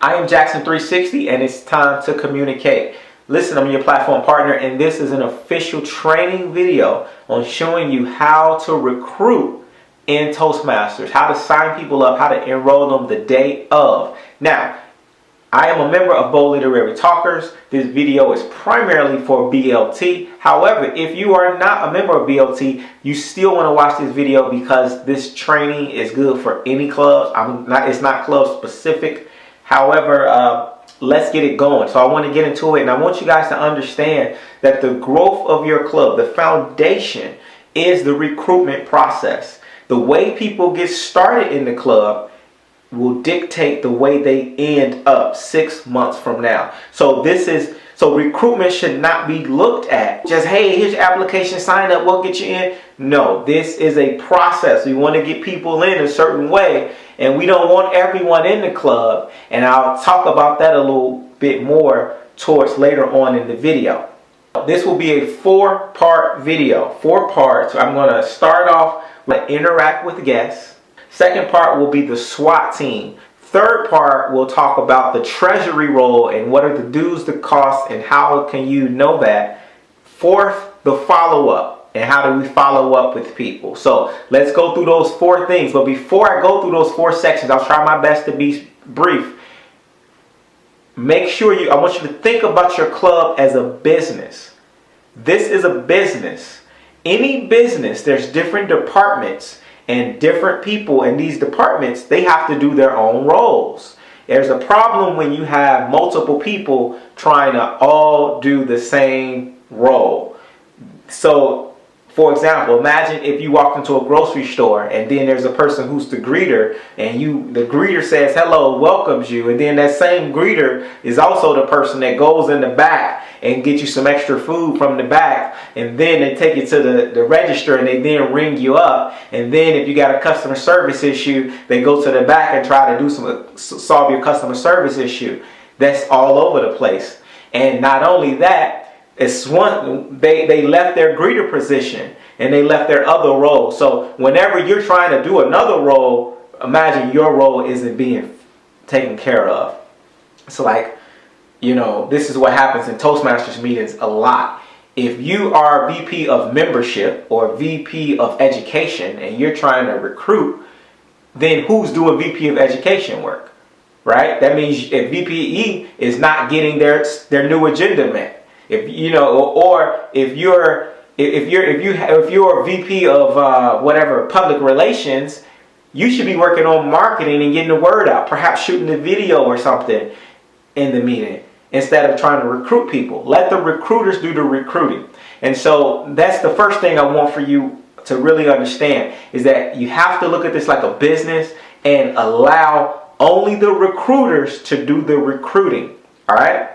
I am Jackson360 and it's time to communicate. Listen, I'm your platform partner and this is an official training video on showing you how to recruit in Toastmasters, how to sign people up, how to enroll them the day of. Now, I am a member of Bold Literary Talkers. This video is primarily for BLT. However, if you are not a member of BLT, you still want to watch this video because this training is good for any clubs. It's not club specific. However, let's get it going. So I want to get into it, and I want you guys to understand that the growth of your club, the foundation, is the recruitment process. The way people get started in the club will dictate the way they end up 6 months from now. So recruitment should not be looked at just, hey, here's your application, sign up, we'll get you in. No, this is a process. We want to get people in a certain way, and we don't want everyone in the club. And I'll talk about that a little bit more towards later on in the video. This will be a 4-part video, 4 parts. I'm going to start off with interact with guests. Second part will be the SWAT team. Third part, we'll talk about the treasury role and what are the dues, the costs, and how can you know that. Fourth, the follow-up and how do we follow up with people. So let's go through those 4 things. But before I go through those 4 sections, I'll try my best to be brief. Make sure I want you to think about your club as a business. This is a business. Any business, there's different departments. And different people in these departments, they have to do their own roles. There's a problem when you have multiple people trying to all do the same role. So, for example, imagine if you walk into a grocery store and then there's a person who's the greeter, and the greeter says hello, welcomes you, and then that same greeter is also the person that goes in the back and get you some extra food from the back, and then they take you to the register and they then ring you up, and then if you got a customer service issue, they go to the back and try to solve your customer service issue. That's all over the place. And not only that, they left their greeter position and they left their other role. So whenever you're trying to do another role, imagine your role isn't being taken care of. So this is what happens in Toastmasters meetings a lot. If you are VP of membership or VP of education and you're trying to recruit, then who's doing VP of education work, right? That means if VPE is not getting their new agenda met. If you're a VP of whatever public relations, you should be working on marketing and getting the word out, perhaps shooting a video or something in the meeting instead of trying to recruit people. Let the recruiters do the recruiting. And so that's the first thing I want for you to really understand, is that you have to look at this like a business and allow only the recruiters to do the recruiting. All right?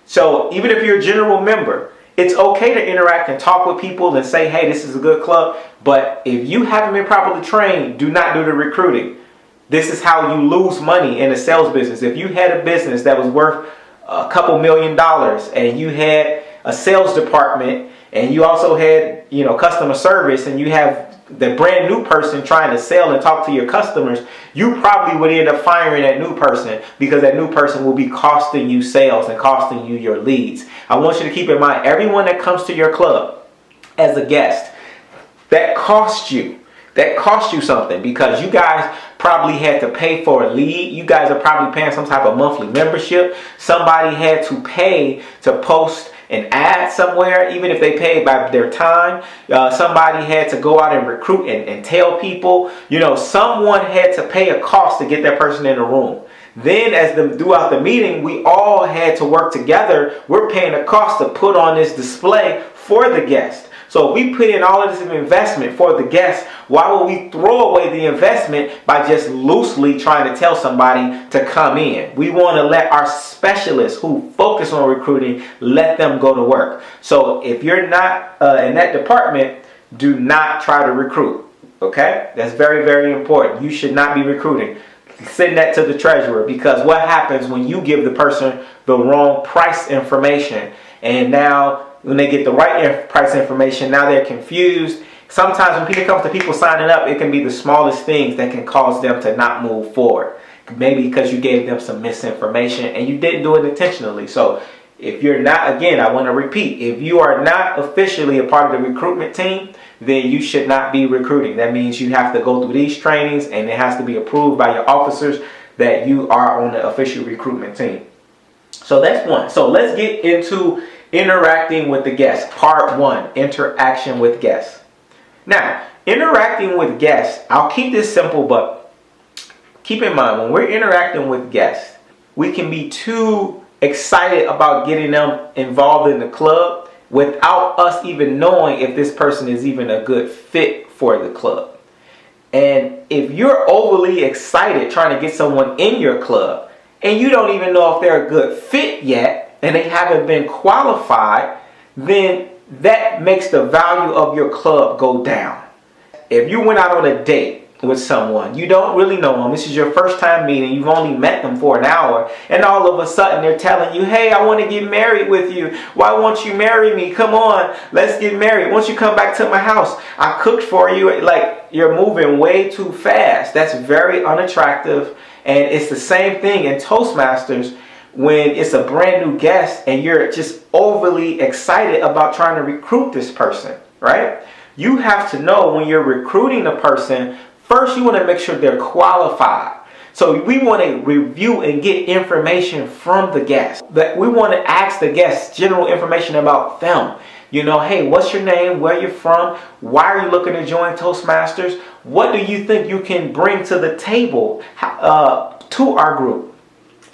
So even if you're a general member, it's okay to interact and talk with people and say, hey, this is a good club. But if you haven't been properly trained, do not do the recruiting. This is how you lose money in the sales business. If you had a business that was worth a couple $1 million and you had a sales department and you also had, customer service, and you have the brand new person trying to sell and talk to your customers, you probably would end up firing that new person because that new person will be costing you sales and costing you your leads. I want you to keep in mind, everyone that comes to your club as a guest, that costs you something, because you guys probably had to pay for a lead. You guys are probably paying some type of monthly membership. Somebody had to pay to post an ad somewhere, even if they paid by their time. Somebody had to go out and recruit and tell people. Someone had to pay a cost to get that person in the room. Then throughout the meeting, we all had to work together. We're paying a cost to put on this display for the guest. So if we put in all of this investment for the guests, why would we throw away the investment by just loosely trying to tell somebody to come in? We want to let our specialists who focus on recruiting, let them go to work. So if you're not in that department, do not try to recruit. Okay? That's very, very important. You should not be recruiting. Send that to the treasurer, because what happens when you give the person the wrong price information, and now when they get the right price information, now they're confused. Sometimes when it comes to people signing up, it can be the smallest things that can cause them to not move forward. maybe because you gave them some misinformation and you didn't do it intentionally. So if you're not, again, I want to repeat, if you are not officially a part of the recruitment team, then you should not be recruiting. That means you have to go through these trainings and it has to be approved by your officers that you are on the official recruitment team. So that's one. So let's get into interacting with the guests. Part 1, interaction with guests. Now, interacting with guests, I'll keep this simple, but keep in mind, when we're interacting with guests, we can be too excited about getting them involved in the club without us even knowing if this person is even a good fit for the club. And if you're overly excited trying to get someone in your club and you don't even know if they're a good fit yet and they haven't been qualified, then that makes the value of your club go down. If you went out on a date with someone, you don't really know them, this is your first time meeting, you've only met them for an hour, and all of a sudden they're telling you, hey, I want to get married with you. Why won't you marry me? Come on, let's get married. Once you come back to my house, I cooked for you. Like, you're moving way too fast. That's very unattractive. And it's the same thing in Toastmasters when it's a brand new guest and you're just overly excited about trying to recruit this person, right? You have to know when you're recruiting a person, first you want to make sure they're qualified. So we want to review and get information from the guest. That we want to ask the guests general information about them. You know, hey, what's your name? Where you're from? Why are you looking to join Toastmasters? What do you think you can bring to the table to our group?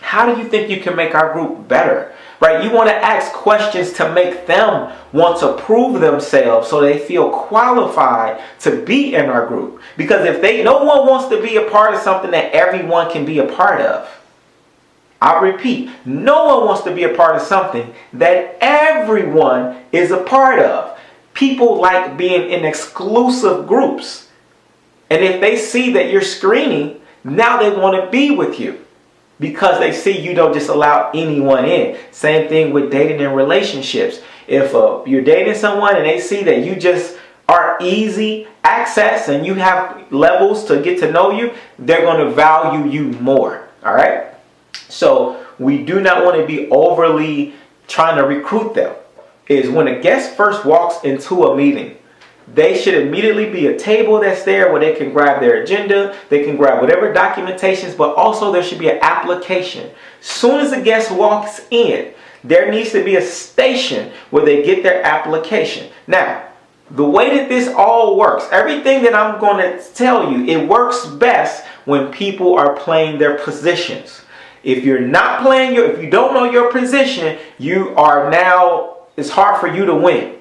How do you think you can make our group better? Right? You want to ask questions to make them want to prove themselves so they feel qualified to be in our group. Because if no one wants to be a part of something that everyone can be a part of. I repeat, no one wants to be a part of something that everyone is a part of. People like being in exclusive groups. And if they see that you're screening, now they want to be with you. Because they see you don't just allow anyone in. Same thing with dating and relationships. If you're dating someone and they see that you just are easy access and you have levels to get to know you, they're going to value you more. All right? So we do not want to be overly trying to recruit them. Is when a guest first walks into a meeting, they should immediately be a table that's there where they can grab their agenda, they can grab whatever documentations, but also there should be an application. Soon as a guest walks in, there needs to be a station where they get their application. Now, the way that this all works, everything that I'm going to tell you, it works best when people are playing their positions. If you're not playing if you don't know your position, it's hard for you to win.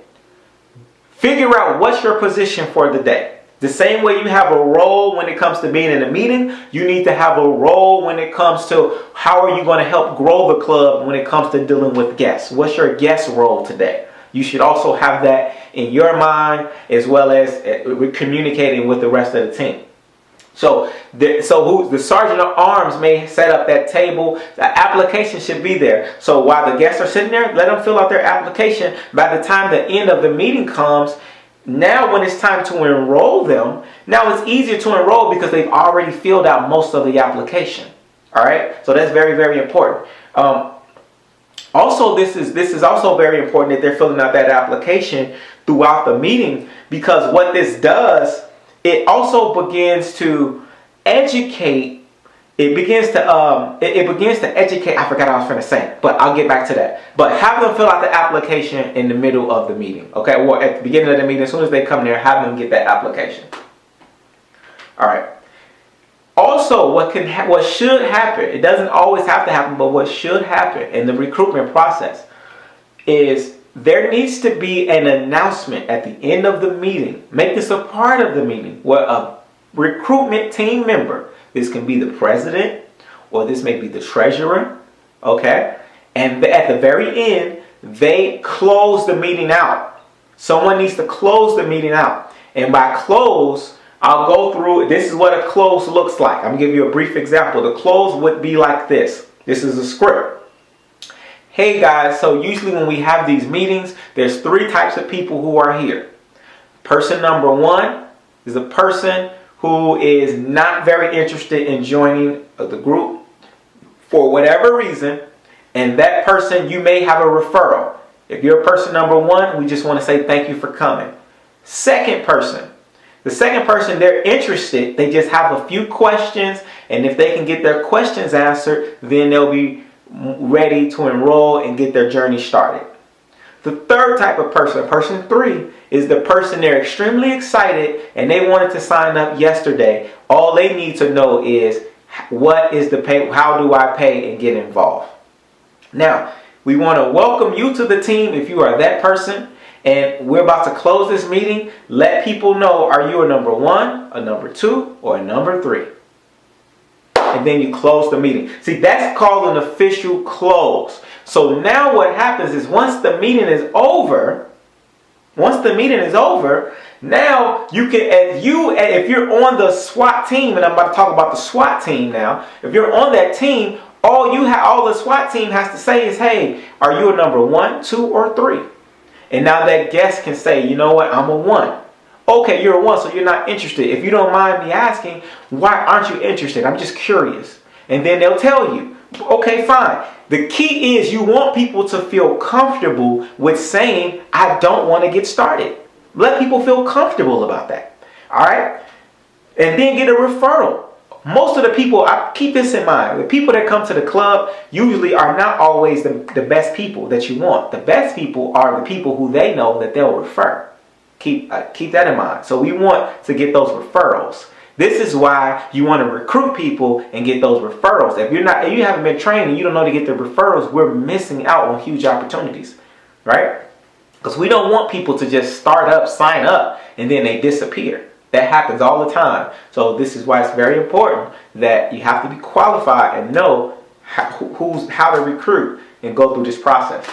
Figure out what's your position for the day. The same way you have a role when it comes to being in a meeting, you need to have a role when it comes to how are you going to help grow the club when it comes to dealing with guests. What's your guest role today? You should also have that in your mind as well as communicating with the rest of the team. So the sergeant of arms may set up that table. The application should be there. So while the guests are sitting there, let them fill out their application. By the time the end of the meeting comes, now when it's time to enroll them, now it's easier to enroll because they've already filled out most of the application. All right. So that's very, very important. Also, this is also very important that they're filling out that application throughout the meeting, because what this does, it also begins to educate. It begins to educate. I forgot what I was going to say, but I'll get back to that. But have them fill out the application in the middle of the meeting. Okay, or at the beginning of the meeting, as soon as they come there, have them get that application. All right. Also, what should happen? It doesn't always have to happen, but what should happen in the recruitment process is there needs to be an announcement at the end of the meeting. Make this a part of the meeting where a recruitment team member, this can be the president or this may be the treasurer, okay? And at the very end, they close the meeting out. Someone needs to close the meeting out. And by close, I'll go through, this is what a close looks like. I'm going to give you a brief example. The close would be like this. This is a script. Hey guys, so usually when we have these meetings, there's 3 types of people who are here. Person number 1 is a person who is not very interested in joining the group for whatever reason, and that person, you may have a referral. If you're person number one, we just want to say thank you for coming. Second person. The second person, they're interested. They just have a few questions, and if they can get their questions answered, then they'll be ready to enroll and get their journey started. The third type of person, person three, is the person they're extremely excited and they wanted to sign up yesterday. All they need to know is, what is the pay? How do I pay and get involved? Now, we want to welcome you to the team if you are that person. And we're about to close this meeting. Let people know, are you a number one, a number two, or a number three? And then you close the meeting. See, that's called an official close. So now what happens is once the meeting is over, now you can, if you're on the SWAT team, and I'm about to talk about the SWAT team now. If you're on that team, all the SWAT team has to say is, hey, are you a number one, two, or three? And now that guest can say, you know what, I'm a one. Okay, you're a one, so you're not interested. If you don't mind me asking, why aren't you interested? I'm just curious. And then they'll tell you, okay, fine. The key is you want people to feel comfortable with saying, I don't want to get started. Let people feel comfortable about that. All right? And then get a referral. Most of the people, keep this in mind, the people that come to the club usually are not always the best people that you want. The best people are the people who they know that they'll refer. Keep that in mind. So we want to get those referrals. This is why you want to recruit people and get those referrals. If you haven't been trained and you don't know to get the referrals, we're missing out on huge opportunities, right? Because we don't want people to just start up, sign up, and then they disappear. That happens all the time. So this is why it's very important that you have to be qualified and know how to recruit and go through this process.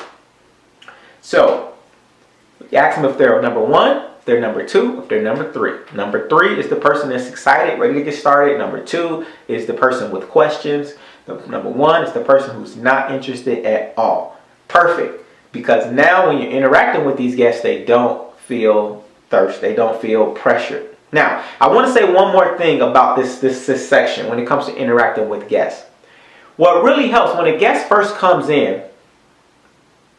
So you ask them if they're number one, if they're number two, if they're number three. Number three is the person that's excited, ready to get started. Number two is the person with questions. Number one is the person who's not interested at all. Perfect. Because now when you're interacting with these guests, they don't feel thirst. They don't feel pressured. Now, I want to say one more thing about this section when it comes to interacting with guests. What really helps when a guest first comes in,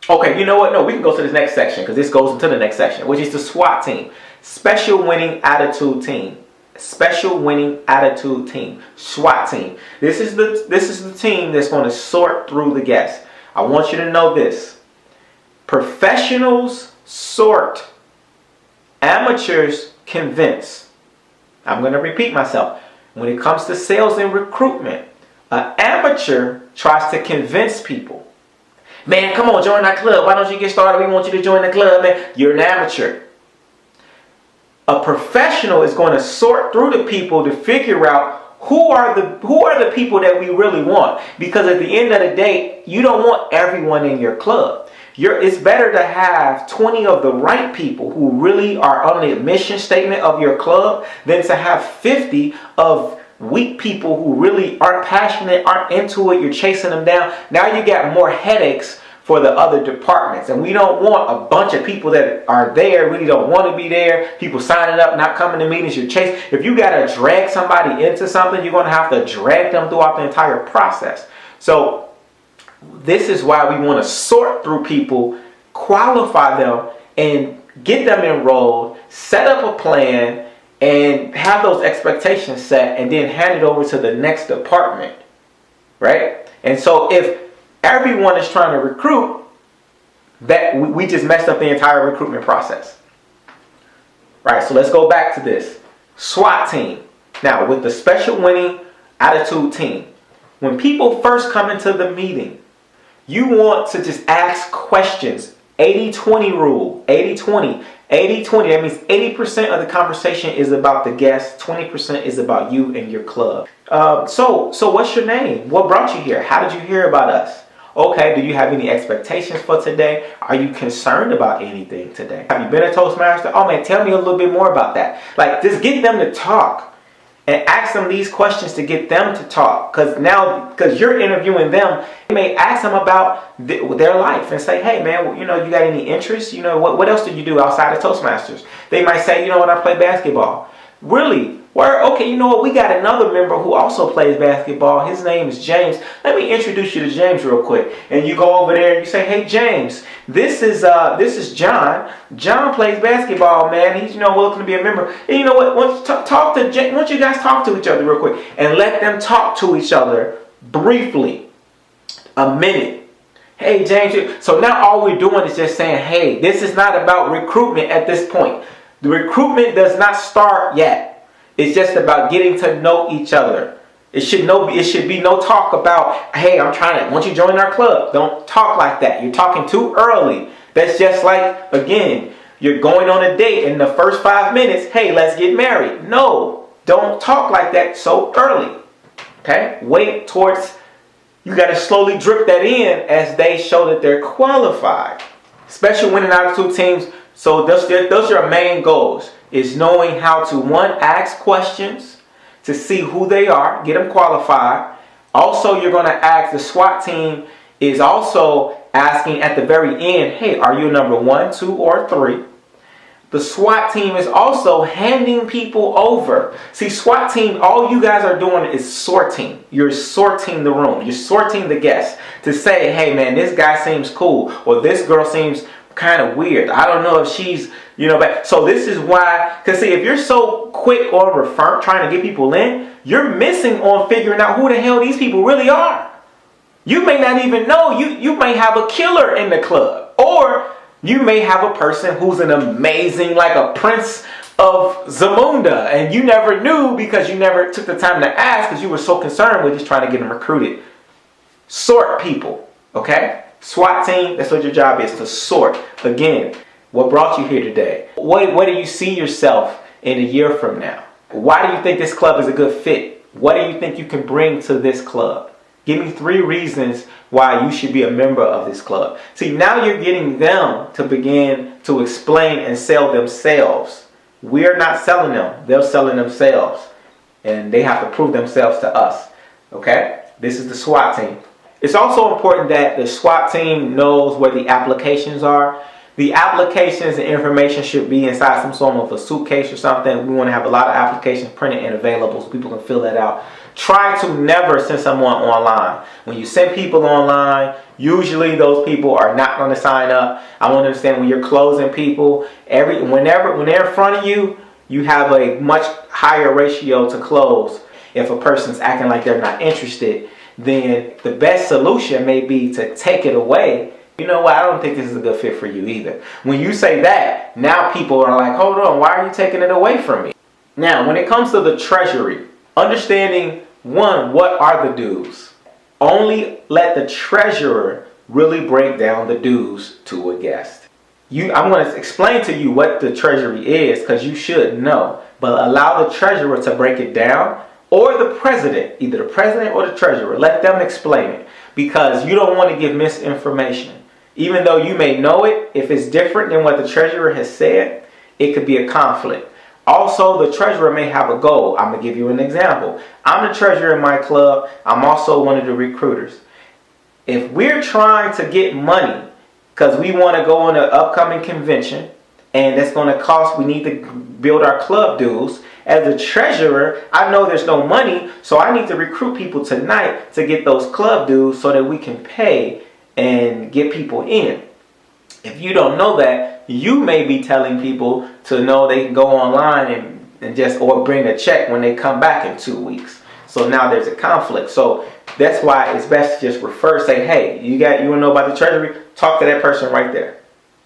okay, you know what? No, we can go to this next section because this goes into the next section, which is the SWAT team. Special Winning Attitude Team. Special Winning Attitude Team. SWAT team. This is the team that's going to sort through the guests. I want you to know this. Professionals sort. Amateurs convince. I'm going to repeat myself. When it comes to sales and recruitment, an amateur tries to convince people. Man, come on, join our club. Why don't you get started? We want you to join the club, man. You're an amateur. A professional is going to sort through the people to figure out who are the people that we really want. Because at the end of the day, you don't want everyone in your club. It's better to have 20 of the right people who really are on the mission statement of your club than to have 50 of weak people who really aren't passionate, aren't into it. You're chasing them down. Now you got more headaches for the other departments. And we don't want a bunch of people that are there, really don't want to be there. People signing up, not coming to meetings. You're chasing. If you got to drag somebody into something, you're going to have to drag them throughout the entire process. So this is why we want to sort through people, qualify them, and get them enrolled, set up a plan, and have those expectations set, and then hand it over to the next department, right? And so if everyone is trying to recruit, that we just messed up the entire recruitment process, right? So let's go back to this SWAT team. Now with the Special Winning Attitude Team, when people first come into the meeting, you want to just ask questions. 80-20 rule. 80-20. 80-20. That means 80% of the conversation is about the guest. 20% is about you and your club. So what's your name? What brought you here? How did you hear about us? Okay, do you have any expectations for today? Are you concerned about anything today? Have you been a Toastmaster? Oh man, tell me a little bit more about that. Like, just get them to talk. And ask them these questions to get them to talk. Because you're interviewing them, you may ask them about their life and say, hey man, you got any interests? What else do you do outside of Toastmasters? They might say, I play basketball. Really, Where, okay, you know what? We got another member who also plays basketball. His name is James. Let me introduce you to James real quick. And you go over there and you say, hey, James, this is John. John plays basketball, man. He's, welcome to be a member. And you know what? Once you guys talk to each other real quick and let them talk to each other briefly, a minute. Hey, James. So now all we're doing is just saying, hey, this is not about recruitment at this point. The recruitment does not start yet. It's just about getting to know each other. It should be no talk about, hey, won't you join our club? Don't talk like that. You're talking too early. That's just like, again, you're going on a date in the first 5 minutes, hey, let's get married. No, don't talk like that so early. Okay? Wait towards, you got to slowly drip that in as they show that they're qualified. Special winning altitude teams, so those are your main goals. Is knowing how to, one, ask questions to see who they are, get them qualified. Also, you're going to ask, the SWAT team is also asking at the very end, hey, are you number 1, 2, or 3? The SWAT team is also handing people over. See, SWAT team, all you guys are doing is sorting. You're sorting the room. You're sorting the guests to say, hey, man, this guy seems cool, or this girl seems kind of weird. I don't know if she's, but so this is why, because see, if you're so quick on trying to get people in, you're missing on figuring out who the hell these people really are. You may not even know. You may have a killer in the club, or you may have a person who's an amazing, like a prince of Zamunda, and you never knew because you never took the time to ask because you were so concerned with just trying to get them recruited. Sort people, okay? SWAT team, that's what your job is, to sort. Again, what brought you here today? What do you see yourself in a year from now? Why do you think this club is a good fit? What do you think you can bring to this club? Give me 3 reasons why you should be a member of this club. See, now you're getting them to begin to explain and sell themselves. We're not selling them. They're selling themselves. And they have to prove themselves to us. Okay? This is the SWAT team. It's also important that the SWAT team knows where the applications are. The applications and information should be inside some sort of a suitcase or something. We want to have a lot of applications printed and available so people can fill that out. Try to never send someone online. When you send people online, usually those people are not going to sign up. I want to understand when you're closing people, when they're in front of you, you have a much higher ratio to close. If a person's acting like they're not interested, then the best solution may be to take it away. You know what? I don't think this is a good fit for you either. When you say that, now people are like, hold on, why are you taking it away from me? Now, when it comes to the treasury, understanding, one, what are the dues? Only let the treasurer really break down the dues to a guest. I'm going to explain to you what the treasury is because you should know, but allow the treasurer to break it down, or the president, either the president or the treasurer. Let them explain it because you don't want to give misinformation. Even though you may know it, if it's different than what the treasurer has said, it could be a conflict. Also, the treasurer may have a goal. I'm going to give you an example. I'm the treasurer in my club. I'm also one of the recruiters. If we're trying to get money because we want to go on an upcoming convention and that's going to cost, we need to build our club dues. As a treasurer, I know there's no money, so I need to recruit people tonight to get those club dues so that we can pay and get people in. If you don't know that, you may be telling people to know they can go online and just, or bring a check when they come back in 2 weeks. So now there's a conflict. So that's why it's best to just refer, say, hey, you want to know about the treasury? Talk to that person right there.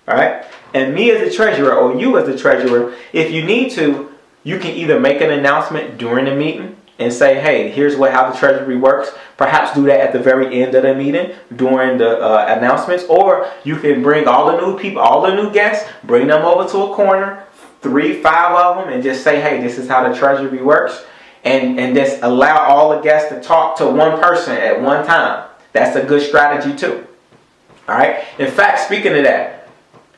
All right? And me as the treasurer, or you as the treasurer, if you need to, you can either make an announcement during the meeting and say, hey, here's how the treasury works. Perhaps do that at the very end of the meeting during the announcements. Or you can bring all the new people, all the new guests, bring them over to a corner, 3, 5 of them, and just say, hey, this is how the treasury works. And just allow all the guests to talk to one person at one time. That's a good strategy too. All right. In fact, speaking of that,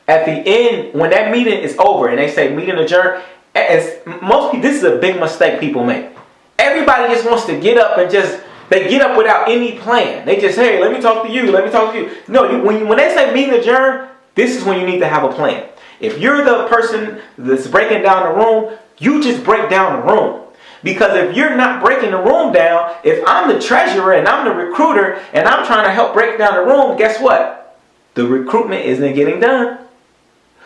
at the end, when that meeting is over and they say meeting adjourned, as most people, this is a big mistake people make. Everybody just wants to get up and they get up without any plan. They just, hey, let me talk to you. Let me talk to you. No, when they say meeting adjourned, this is when you need to have a plan. If you're the person that's breaking down the room, you just break down the room. Because if you're not breaking the room down, if I'm the treasurer and I'm the recruiter and I'm trying to help break down the room, guess what? The recruitment isn't getting done.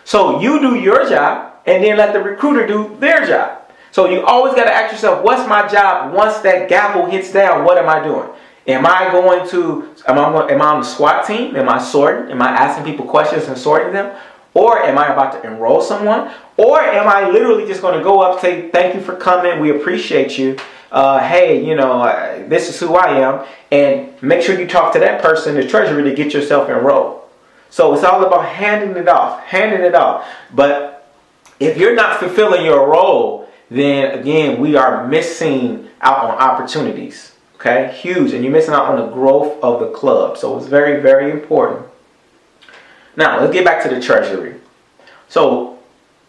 So you do your job and then let the recruiter do their job. So you always got to ask yourself, what's my job? Once that gavel hits down, what am I doing? Am I on the SWAT team? Am I sorting? Am I asking people questions and sorting them? Or am I about to enroll someone? Or am I literally just going to go up, say, thank you for coming, we appreciate you. Hey, this is who I am. And make sure you talk to that person, the treasurer, to get yourself enrolled. So it's all about handing it off. But if you're not fulfilling your role, then again, we are missing out on opportunities. Okay, huge. And you're missing out on the growth of the club. So it's very, very important. Now, let's get back to the treasury. So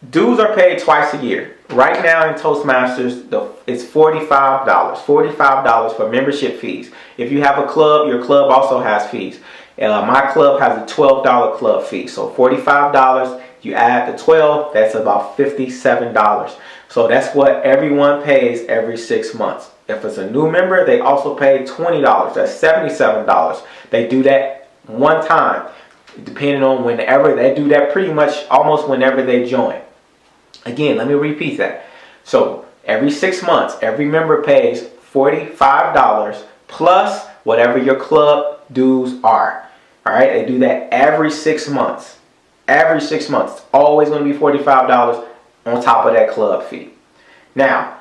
dues are paid twice a year. Right now in Toastmasters, it's $45. $45 for membership fees. If you have a club, your club also has fees. My club has a $12 club fee. So $45, you add the 12, that's about $57. So that's what everyone pays every 6 months. If it's a new member, they also pay $20. That's $77. They do that one time, depending on whenever. They do that pretty much almost whenever they join. Again, let me repeat that. So every 6 months, every member pays $45 plus whatever your club dues are. All right, they do that every 6 months. Every 6 months, it's always going to be $45 on top of that club fee. Now,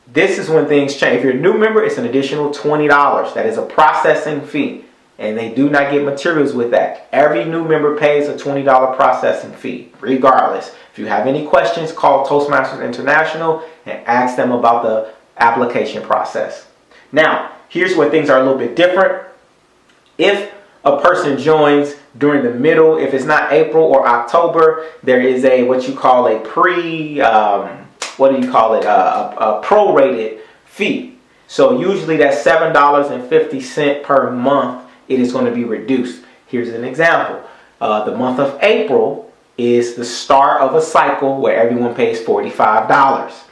this is when things change. If you're a new member, it's an additional $20. That is a processing fee. And they do not get materials with that. Every new member pays a $20 processing fee, regardless. If you have any questions, call Toastmasters International and ask them about the application process. Now, here's where things are a little bit different. If a person joins during the middle, if it's not April or October, there is what you call a a prorated fee. So usually that's $7.50 per month. It is going to be reduced. Here's an example. The month of April is the start of a cycle where everyone pays $45.